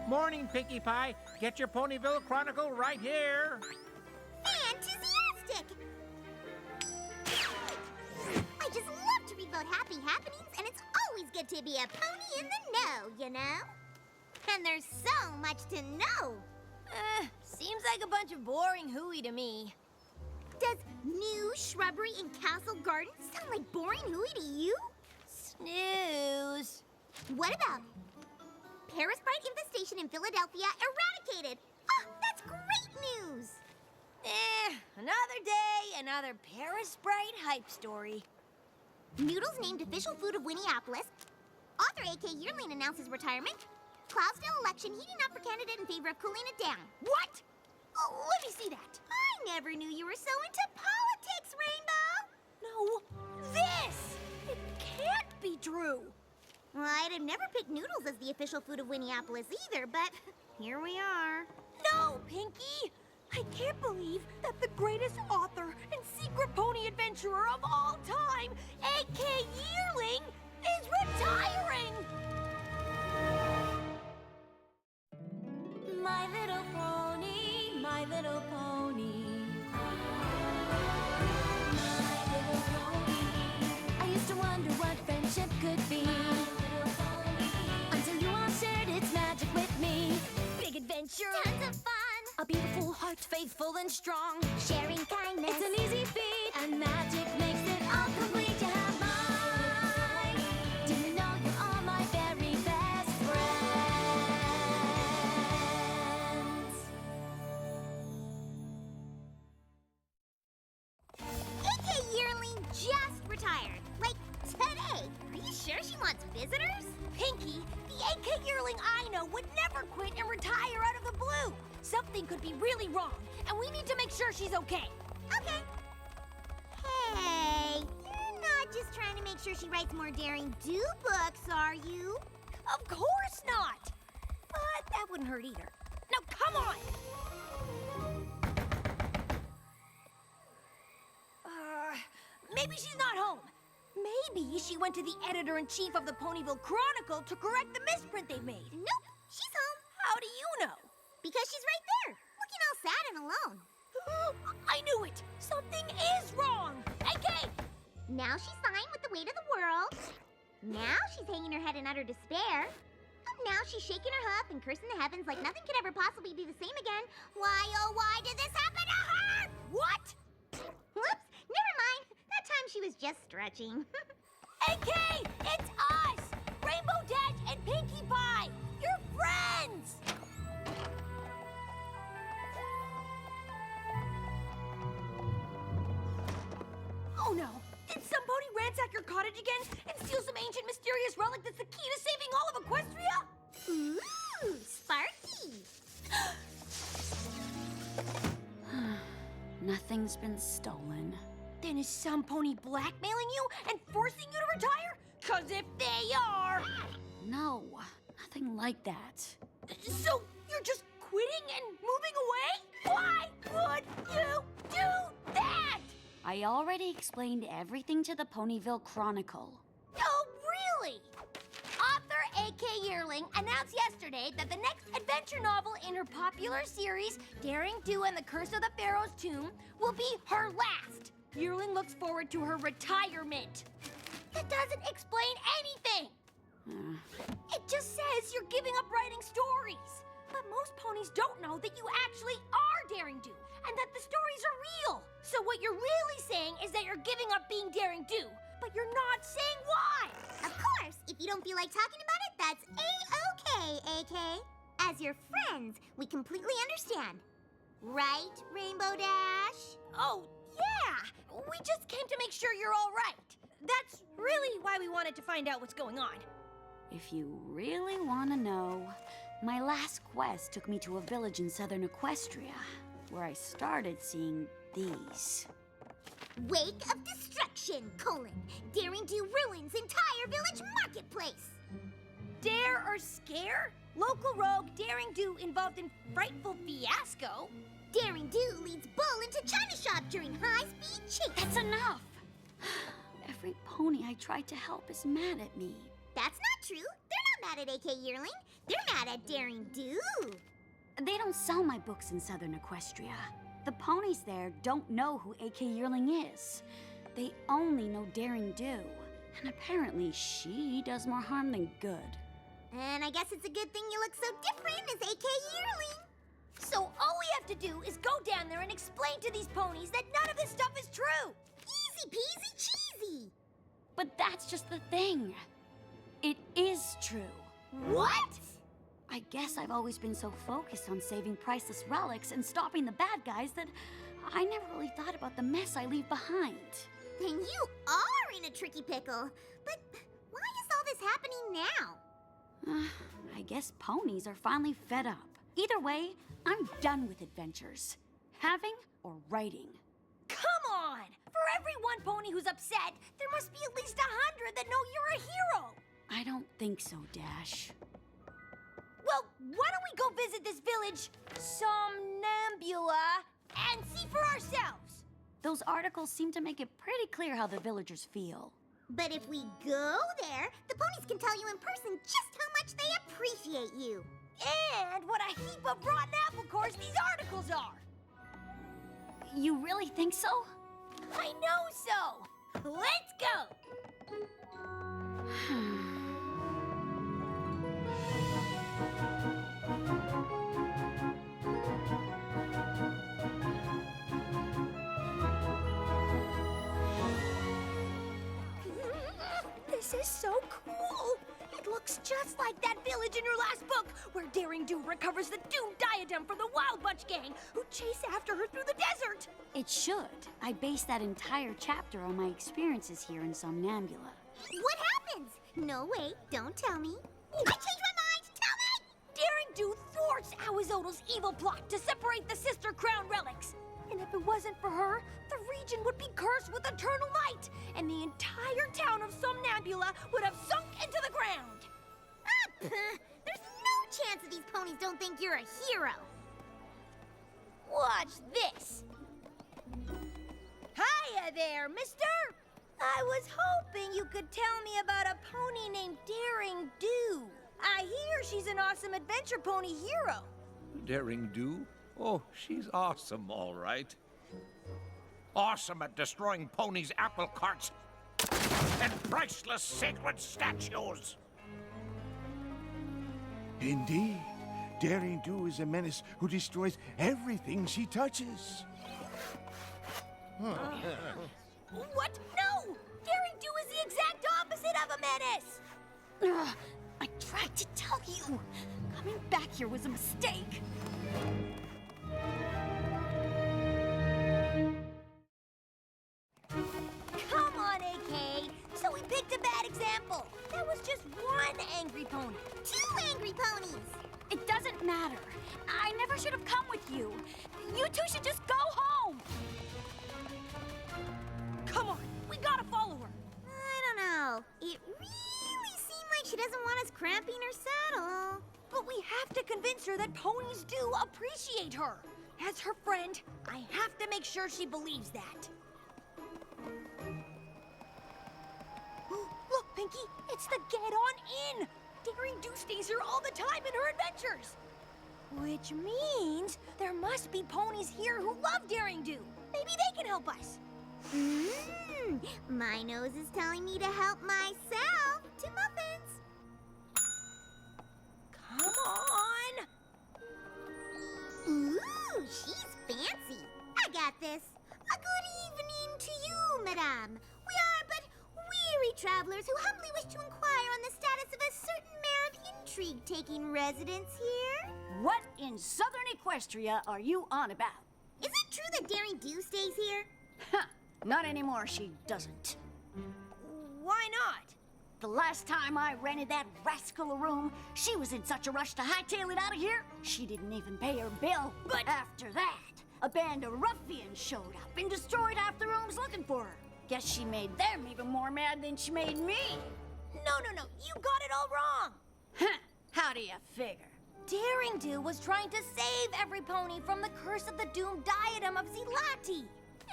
Morning, Pinkie Pie. Get your Ponyville Chronicle right here. Fantastic! I just love to read about happy happenings, and it's always good to be a pony in the know, you know? And there's so much to know. Seems like a bunch of boring hooey to me. Does new shrubbery in Castle Garden sound like boring hooey to you? Snooze. What about Parasite infestation in Philadelphia eradicated? Oh, that's great news! Another day, another Parasprite hype story. Noodles named official food of Winneapolis. Author A.K. Yearling announces retirement. Cloudsville election heating up for candidate in favor of cooling it down. What? Oh, let me see that. I never knew you were so into politics, Rainbow. No, this! It can't be true. Well, I'd have never picked noodles as the official food of Winneapolis either, but here we are. No, Pinkie! I can't believe that the greatest author and secret pony adventurer of all time, A.K. Yearling, is retiring! My little pony, my little pony. My little pony. I used to wonder what friendship could be. Until you all shared its magic with me. Big adventure. Tons of fun. A beautiful heart, faithful and strong. Sharing kindness. It's an easy feat, and magic makes it all complete. You have mine. Do you know you're all my very best friends? A.K. Yearling just retired. Like, today. Are you sure she wants visitors? Pinkie, the A.K. Yearling I know would never quit and retire out of the blue. Something could be really wrong, and we need to make sure she's okay. Okay. Hey, you're not just trying to make sure she writes more Daring Do books, are you? Of course not. But that wouldn't hurt either. Now, come on! Maybe she's not home. Maybe she went to the editor-in-chief of the Ponyville Chronicle to correct the misprint they've made. Nope, she's home. How do you know? Because she's right there, looking all sad and alone. I knew it! Something is wrong! AK! Now she's sighing with the weight of the world. Now she's hanging her head in utter despair. And now she's shaking her hoof and cursing the heavens like nothing could ever possibly be the same again. Why, oh, why did this happen to her? What? Whoops, never mind. That time she was just stretching. AK! It's us! Rainbow Dash and Pinkie Pie! You're friends! Oh no! Did somebody ransack your cottage again and steal some ancient mysterious relic that's the key to saving all of Equestria? Ooh, Sparky! Nothing's been stolen. Then is some pony blackmailing you and forcing you to retire? 'Cause if they are... No, nothing like that. So you're just quitting and moving away? Why would you do that? I already explained everything to the Ponyville Chronicle. Oh, really? Author A.K. Yearling announced yesterday that the next adventure novel in her popular series, Daring Do and the Curse of the Pharaoh's Tomb, will be her last. Yearling looks forward to her retirement. That doesn't explain anything. It just says you're giving up writing stories. But most ponies don't know that you actually are Daring Do and that the stories are real. So what you're really saying is that you're giving up being Daring Do, but you're not saying why. Of course, if you don't feel like talking about it, that's A-okay, A.K. As your friends, we completely understand. Right, Rainbow Dash? Oh, yeah. We just came to make sure you're all right. That's really why we wanted to find out what's going on. If you really want to know, my last quest took me to a village in southern Equestria, where I started seeing these. Wake of Destruction, Daring Do ruins entire village marketplace. Dare or scare? Local rogue Daring Do involved in frightful fiasco. Daring Do leads Bull into China shop during high-speed chase. That's enough! Every pony I tried to help is mad at me. That's not true. They're not mad at AK Yearling. They're mad at Daring Do. They don't sell my books in Southern Equestria. The ponies there don't know who AK Yearling is. They only know Daring Do. And apparently she does more harm than good. And I guess it's a good thing you look so different as AK Yearling. So all we have to do is go down there and explain to these ponies that none of this stuff is true. Easy peasy cheesy. But that's just the thing. It is true. What? I guess I've always been so focused on saving priceless relics and stopping the bad guys that I never really thought about the mess I leave behind. Then you are in a tricky pickle. But why is all this happening now? I guess ponies are finally fed up. Either way, I'm done with adventures. Having or writing. Come on! For every one pony who's upset, there must be at least 100 that know you're a hero. I don't think so, Dash. Well, why don't we go visit this village, Somnambula, and see for ourselves? Those articles seem to make it pretty clear how the villagers feel. But if we go there, the ponies can tell you in person just how much they appreciate you. And what a heap of rotten apple cores these articles are. You really think so? I know so. Let's go. This is so cool. It looks just like that village in your last book, where Daring Do recovers the doomed diadem from the Wild Bunch gang who chase after her through the desert. It should. I based that entire chapter on my experiences here in Somnambula. What happens? No, wait, don't tell me. I changed my mind! Tell me! Daring Do thwarts Awazodal's evil plot to separate the sister crown relics. And if it wasn't for her, the region would be cursed with eternal night, and the entire town of Somnambula would have sunk into the ground. There's no chance that these ponies don't think you're a hero. Watch this. Hiya there, mister. I was hoping you could tell me about a pony named Daring Do. I hear she's an awesome adventure pony hero. Daring Do? Oh, she's awesome, all right. Awesome at destroying ponies' apple carts and priceless sacred statues. Indeed. Daring Do is a menace who destroys everything she touches. What? No! Daring Do is the exact opposite of a menace! Ugh, I tried to tell you. Coming back here was a mistake. Come on, AK! So we picked a bad example. That was just one angry pony. 2 angry ponies! It doesn't matter. I never should have come with you. You two should just go home. Come on, we gotta follow her. I don't know. It really seemed like she doesn't want us cramping her saddle. But we have to convince her that ponies do appreciate her. As her friend, I have to make sure she believes that. Look, Pinky, it's the Get On In. Daring Do stays here all the time in her adventures. Which means there must be ponies here who love Daring Do. Maybe they can help us. My nose is telling me to help myself to muffins. Come on. Ooh, she's fancy. I got this. A good evening to you, madame. We are but weary travelers who humbly wish to inquire on the status of a certain mare of intrigue taking residence here. What in Southern Equestria are you on about? Is it true that Daring Do stays here? Huh, not anymore, she doesn't. Why not? The last time I rented that rascal a room, she was in such a rush to hightail it out of here, she didn't even pay her bill. But after that, a band of ruffians showed up and destroyed half the rooms looking for her. Guess she made them even more mad than she made me. No, you got it all wrong. Huh, how do you figure? Daring Do was trying to save every pony from the curse of the doomed diadem of Zilati.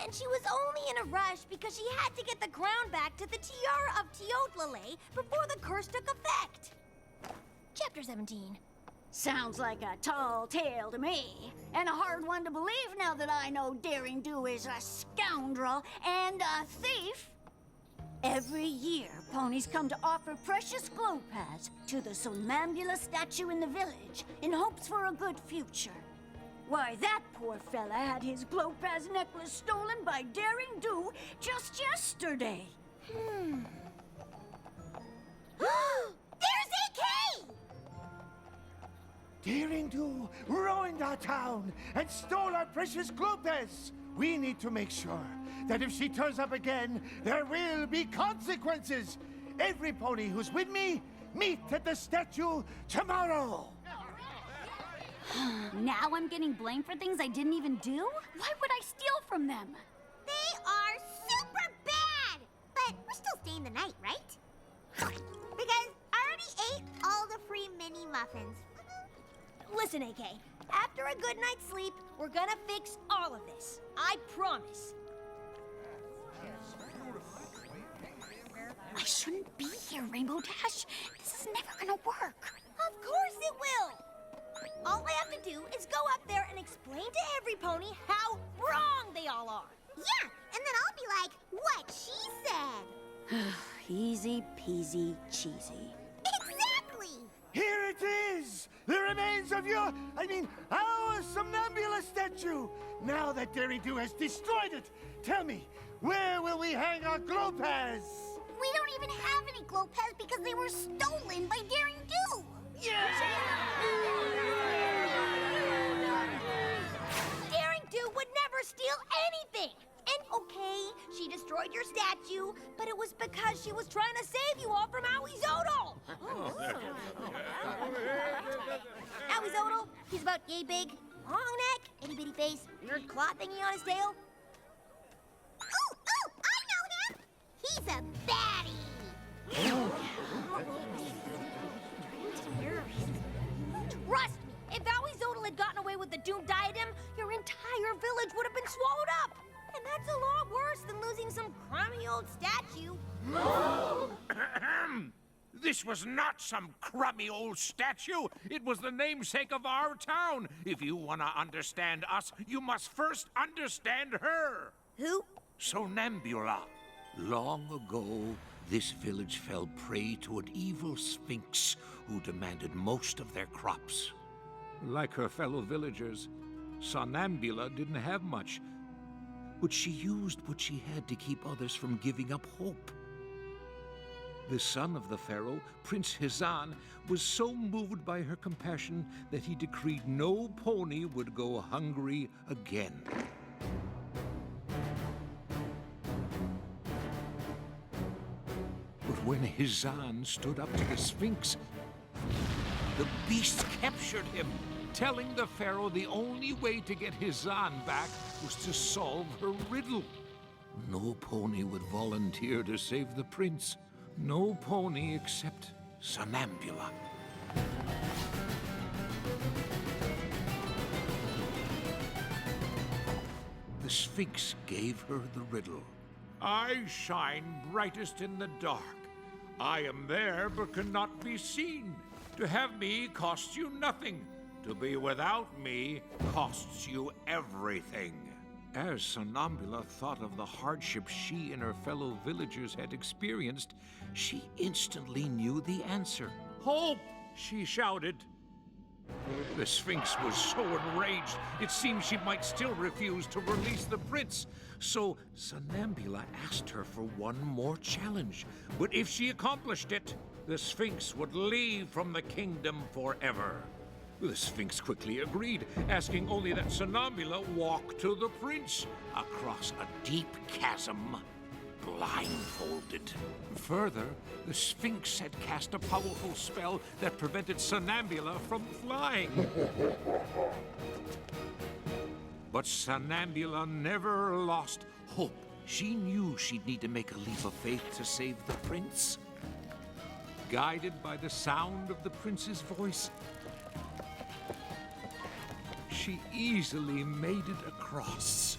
And she was only in a rush because she had to get the crown back to the tiara of Teotlale before the curse took effect. Chapter 17. Sounds like a tall tale to me, and a hard one to believe now that I know Daring Do is a scoundrel and a thief. Every year, ponies come to offer precious glow pads to the Somnambula statue in the village in hopes for a good future. Why, that poor fella had his glow pads necklace stolen by Daring Do just yesterday. There's AK! Daring Do ruined our town and stole our precious Glopez. We need to make sure that if she turns up again, there will be consequences. Every pony who's with me, meet at the statue tomorrow. Now I'm getting blamed for things I didn't even do? Why would I steal from them? They are super bad! But we're still staying the night, right? Because I already ate all the free mini muffins. Listen, AK. After a good night's sleep, we're gonna fix all of this. I promise. I shouldn't be here, Rainbow Dash. This is never gonna work. Of course it will! All I have to do is go up there and explain to every pony how wrong they all are. Yeah, and then I'll be like, what she said. Easy peasy cheesy. Exactly! Here it is! The remains of our Somnambula statue! Now that Daring Do has destroyed it, tell me, where will we hang our Glopaz? We don't even have any glow pads because they were stolen by Daring Do. Daring Do would never steal anything! And okay, she destroyed your statue, but it was because she was trying to save you all from Owie Zodal! Owie Zodal, he's about yay big, long neck, itty bitty face, weird claw thingy on his tail. Oh, I know him! He's a baddie! Trust me, if Owie Zodal had gotten away with the doomed diadem, your entire village would have been swallowed up! And that's a lot worse than losing some crummy old statue. This was not some crummy old statue. It was the namesake of our town. If you want to understand us, you must first understand her. Who? Somnambula. Long ago, this village fell prey to an evil sphinx who demanded most of their crops. Like her fellow villagers, Somnambula didn't have much, but she used what she had to keep others from giving up hope. The son of the pharaoh, Prince Hizan, was so moved by her compassion that he decreed no pony would go hungry again. But when Hizan stood up to the Sphinx, the beast captured him, telling the pharaoh the only way to get Hizan back was to solve her riddle. No pony would volunteer to save the prince. No pony except Somnambula. The Sphinx gave her the riddle. I shine brightest in the dark. I am there but cannot be seen. To have me costs you nothing. To be without me costs you everything. As Somnambula thought of the hardships she and her fellow villagers had experienced, she instantly knew the answer. Hope! She shouted. The Sphinx was so enraged, it seemed she might still refuse to release the prince. So Somnambula asked her for one more challenge. But if she accomplished it, the Sphinx would leave from the kingdom forever. The Sphinx quickly agreed, asking only that Somnambula walk to the prince across a deep chasm, blindfolded. Further, the Sphinx had cast a powerful spell that prevented Somnambula from flying. But Somnambula never lost hope. She knew she'd need to make a leap of faith to save the prince. Guided by the sound of the prince's voice, she easily made it across.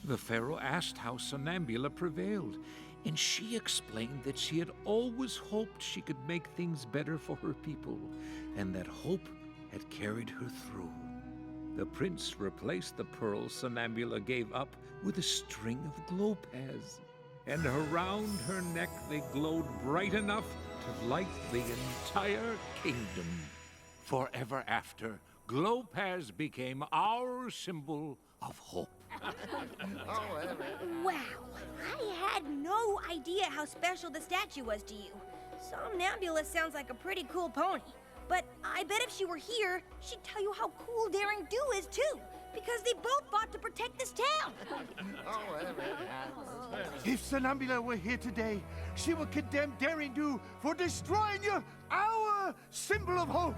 The pharaoh asked how Somnambula prevailed, and she explained that she had always hoped she could make things better for her people, and that hope had carried her through. The prince replaced the pearls Somnambula gave up with a string of glowpads, and around her neck they glowed bright enough to light the entire kingdom. Forever after, glowpads became our symbol of hope. Wow, I had no idea how special the statue was to you. Somnambula sounds like a pretty cool pony. But I bet if she were here, she'd tell you how cool Daring Do is too, because they both fought to protect this town. If Somnambula were here today, she would condemn Daring Do for destroying our symbol of hope.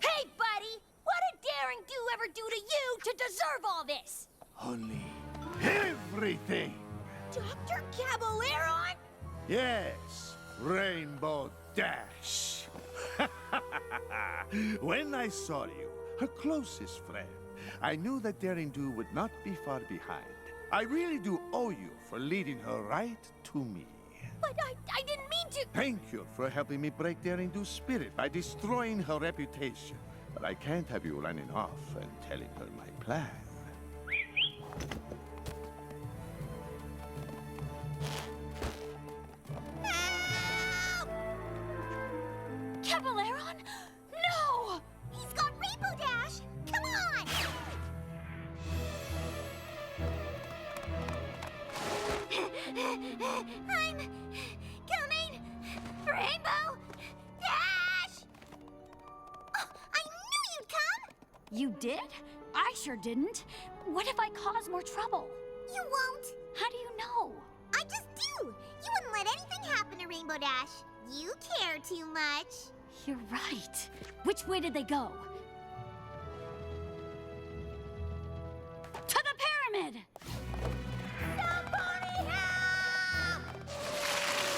Hey, buddy! What did Daring Do ever do to you to deserve all this? Only everything. Dr. Caballeron? Yes, Rainbow Dash. When I saw you, her closest friend, I knew that Daring Do would not be far behind. I really do owe you for leading her right to me. But I didn't mean to. Thank you for helping me break Daring Do's spirit by destroying her reputation. But I can't have you running off and telling her my plan. Caballeron? No! He's got Rainbow Dash! Come on! I'm coming! Rainbow Dash! Oh, I knew you'd come! You did? I sure didn't. What if I cause more trouble? You won't. How do you know? I just do. You wouldn't let anything happen to Rainbow Dash. You care too much. You're right. Which way did they go? To the pyramid! Somebody help!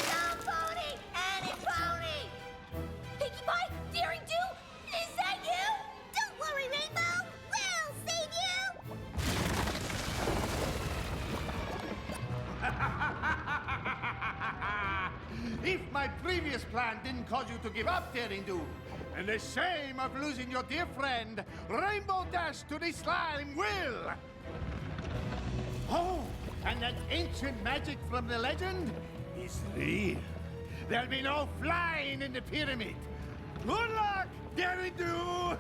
Somebody, any pony! Pinkie Pie? Daring Do? Is that you? Don't worry, Rainbow. We'll save you. If my previous plan didn't cause you to give up, Daring Do, and the shame of losing your dear friend, Rainbow Dash to the slime will. Oh, and that ancient magic from the legend is real. There'll be no flying in the pyramid. Good luck, Daring Do!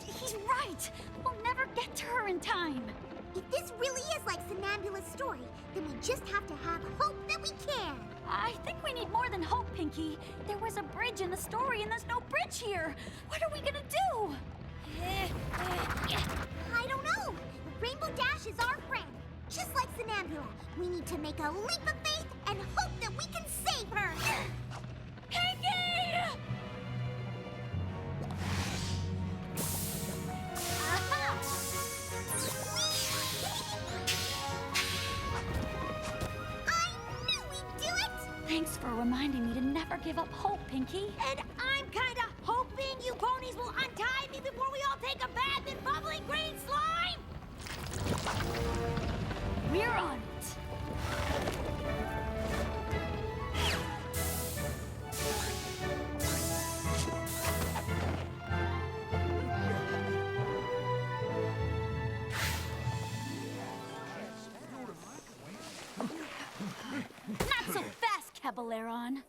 He's right. We'll never get to her in time. If this really is like Somnambula's story, then we just have to have hope that we can. I think we need more than hope, Pinkie. There was a bridge in the story, and there's no bridge here. What are we gonna do? I don't know. Rainbow Dash is our friend. Just like Somnambula, we need to make a leap of faith and hope that we can save her. Pinkie! I knew we'd do it! Thanks for reminding me to never give up hope, Pinkie. And I'm kinda hoping you ponies will untie me before we all take a bath in bubbly green slime! We're on it. Not so fast, Caballeron.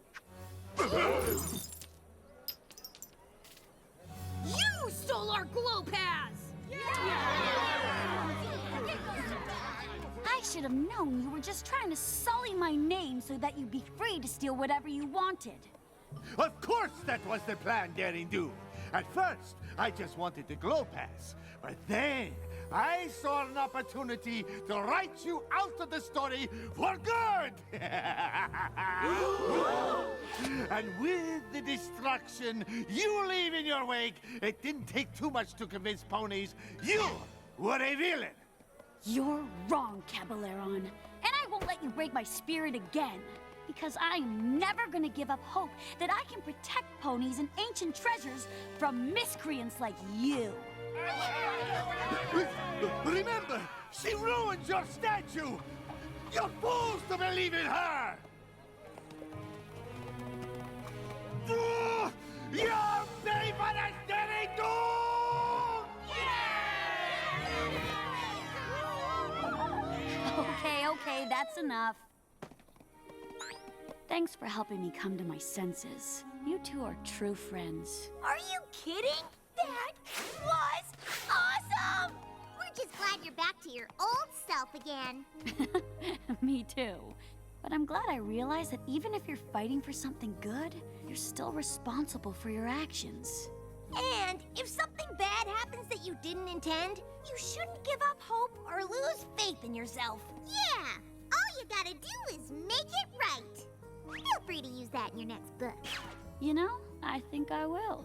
You stole our glow pads! I should have known you were just trying to sully my name so that you'd be free to steal whatever you wanted. Of course that was the plan, Daring Do. At first, I just wanted the glow pass. But then, I saw an opportunity to write you out of the story for good! And with the destruction you leave in your wake, it didn't take too much to convince ponies you were a villain. You're wrong, Cabaleron. And I won't let you break my spirit again. Because I'm never gonna give up hope that I can protect ponies and ancient treasures from miscreants like you. Remember, she ruined your statue! You're fools to believe in her! You're paying for the steady doom! Okay, that's enough. Thanks for helping me come to my senses. You two are true friends. Are you kidding? That was awesome! We're just glad you're back to your old self again. Me too. But I'm glad I realized that even if you're fighting for something good, you're still responsible for your actions. And if something bad happens that you didn't intend, you shouldn't give up hope or lose faith in yourself. Yeah, all you gotta do is make it right. Feel free to use that in your next book. You know, I think I will.